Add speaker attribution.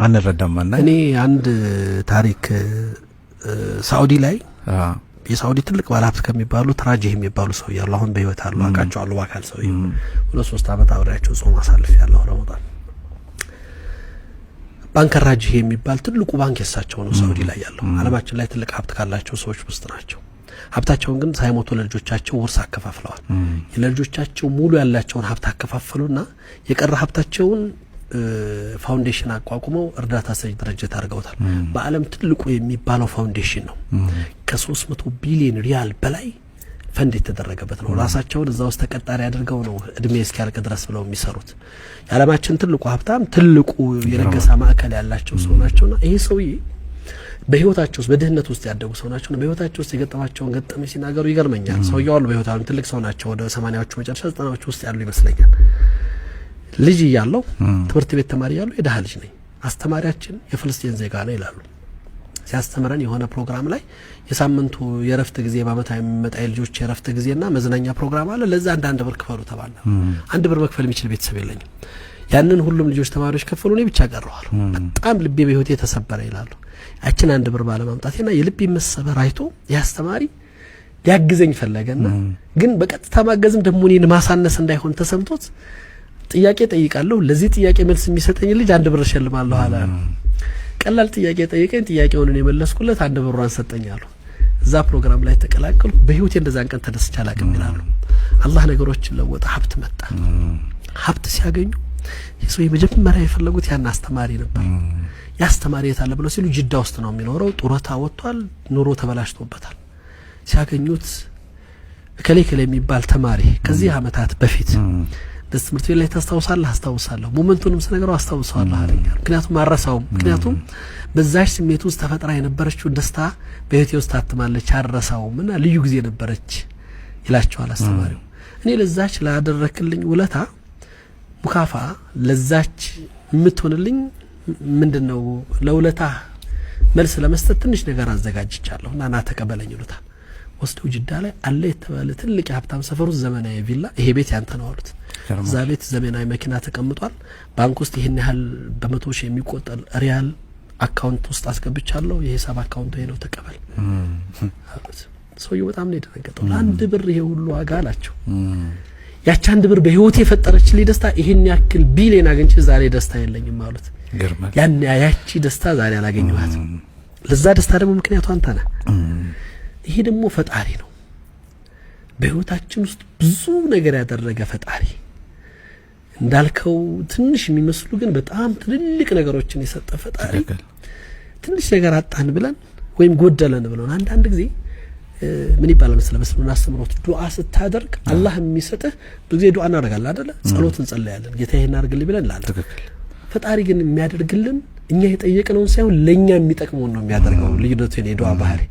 Speaker 1: አንረዳማና
Speaker 2: እኔ አንድ ታሪክ ሳውዲ ላይ የሳውዲ ትልቅ ባለሀብት ከሚባሉት ራጂህ የሚባሉ ሰው ያሉ አሁን በህይወት አሉ አቃቸዋለሁ አካል ሰው ሁለት ሶስት አመት አብሬያቸው ጾም አሳልፍ ያለው ረመዳን ባንክ ራጂህ የሚባል ትልቁ ባንክ የሳቸው ነው ሳውዲ ላይ ያለው ዓለማችን ላይ ትልቅ ሀብት ካላቸው ሰዎች ውስጥ ናቸው ሀብታቸውን ግን ሳይሞቱ ለልጆቻቸው ውርስ አከፋፍለዋል ለልጆቻቸው ሙሉ ያላቸውን ሀብት አከፋፈሉና የቀረ ሀብታቸውን ፋውንዴሽን አቋቁመው እርዳታ ሰጪ ድርጅት አድርገውታል በአለም ትልቁ የሚባለው ፋውንዴሽን ነው ከ300 ቢሊዮን ሪያል በላይ ፈንድ የተደረገበት ነው ራሳቸውን እዛው ተቀጣሪ አድርገው ነው እድሜ እስኪያልቅ ድረስ ብለው የሚሰሩት የዓለማችን ትልቁ ሀብታም ትልቁ የለገሳ ማዕከል ያላቸው ሰው ናቸውና ይሄ ሰውዬ በህይወታቸው ውስጥ በድህነት ውስጥ ያደጉ ሰው ናቸውና በህይወታቸው ውስጥ የገጠማቸውን ገጠመኝ ሲናገሩ ይገርመኛል ሰውየው አሉ በህይወታቸው ትልቅ ሰው ናቸው ወደ 80ዎቹ መጨረሻ 90ዎቹ ውስጥ ያሉ ይመስለኛል ልጅ ያለው ትምህርት ቤት ተማሪ ያለው የደሃ ልጅ ነኝ አስተማሪያችን የፍልስጤን ዜጋ ነው ይላሉ ሲያስተምረን የሆነ ፕሮግራም ላይ የሳምንቱ የረፍት ጊዜ በአመት የሚመጣ ልጆች የረፍት ጊዜና መዝናኛ ፕሮግራም አለ ለዛ አንድ ብር ክፈሉ ተባለ አንድ ብር መክፈል የሚችል ቤተሰብ የለኝም ያንን ሁሉም ልጆች ተማሪዎች ከፈሉ እኔ ብቻ ቀረዋል በጣም ልቤ በህይወቴ ተሰበረ ይላሉ ያችን አንድ ብር ባለማምጣቴና የልቤ መሰበር አይቶ ያስተማሪ ሊያግዘኝ ፈለገና ግን በቀጥታ ማገዝም ደሞ እኔን ማሳነስ እንዳይሆን ተሰምቶት ጥያቄ ጠይቃለሁ ለዚህ ጥያቄ መልስ የሚሰጠኝ ልጅ አንድ ብር ሸልማለሁ አለ ቀላል ጥያቄ ጠይቀኝ ጥያቄውን እኔ መለስኩለት አንድ ብሩን ሰጠኛሉ እዛ ፕሮግራም ላይ ተቀላቀሉ በህይወቴ እንደዛን ቀን ተደስቻ አላቅም ይላሉ አላህ ነገሮችን ለወጣ ሀብት መጣ ሀብት ሲያገኙ የሰው የመጀመሪያ የፈለጉት ያን አስተማሪ ነበር ያስተማሪ የታለ ብለው ሲሉ ጅዳ ውስጥ ነው የሚኖረው ጡረታ ወጥቷል ኑሮ ተበላሽቶበታል ሲያገኙት ከሌከለ የሚባል ተማሪ ከዚህ አመታት በፊት ትምህርት ቤት ላይ ታስታውሳለህ አስታውሳለሁ ሞመንቱንም ስነገረው አስታውሳለሁ አለኝ ምክንያቱም አረሳው ምክንያቱም በዛሽ ስሜት ውስጥ ተፈጥራ የነበረችው ደስታ በህይወቴ ውስጥ ታትማለች አረሳውምና ልዩ ጊዜ ነበረች ይላቸዋል አስተማሪው እኔ ለዛች ላደረክልኝ ውለታ ሙካፋ ለዛች ምትሆንልኝ ምንድነው ለውለታ መልስ ለመስጠት ትንሽ ነገር አዘጋጅቻለሁና ና ተቀበለኝ ይሉታል ወስደው ጅዳ ላይ አለ የተባለ ትልቅ ሀብታም ሰፈሩ ዘመናዊ ቪላ ይሄ ቤት ያንተ ነው አሉት እዛ ቤት ዘመናዊ መኪና ተቀምጧል ባንክ ውስጥ ይሄን ያህል በመቶ ሺህ የሚቆጠር ሪያል አካውንት ውስጥ አስገብቻለሁ የሂሳብ አካውንቱ ይሄ ነው ተቀበል ሰውየው በጣም ነው የደነገጠው አንድ ብር ይሄ ሁሉ ዋጋ አላቸው ያቺ አንድ ብር በህይወቴ የፈጠረችልኝ ደስታ ይሄን ያክል ቢሊዮን አግኝቼ ዛሬ ደስታ የለኝም ማለት ያን ያቺ ደስታ ዛሬ አላገኘኋትም ለዛ ደስታ ደግሞ ምክንያቱ አንተ ነህ ይሄ ደግሞ ፈጣሪ ነው በህይወታችን ውስጥ ብዙ ነገር ያደረገ ፈጣሪ እንዳልከው ትንሽ የሚመስሉ ግን በጣም ትልልቅ ነገሮችን የሰጠ ፈጣሪ ትንሽ ነገር አጣን ብለን ወይም ጎደለን ብለን አንድ ጊዜ ምን ይባላል መሰለህ በስምና አስተምሮት ዱዓ ስታደርግ አላህ የሚሰጥህ ብዙ ጊዜ ዱዓ እናደርጋለን አይደለ ጸሎት እንጸልያለን ጌታዬ እናርግልኝ ብለን ላለ ፈጣሪ ግን የሚያደርግልን እኛ የጠየቅነውን ሳይሆን ለኛ የሚጠቅመውን ነው የሚያደርገው ልዩነቱ የኔ ዱዓ ባህሪ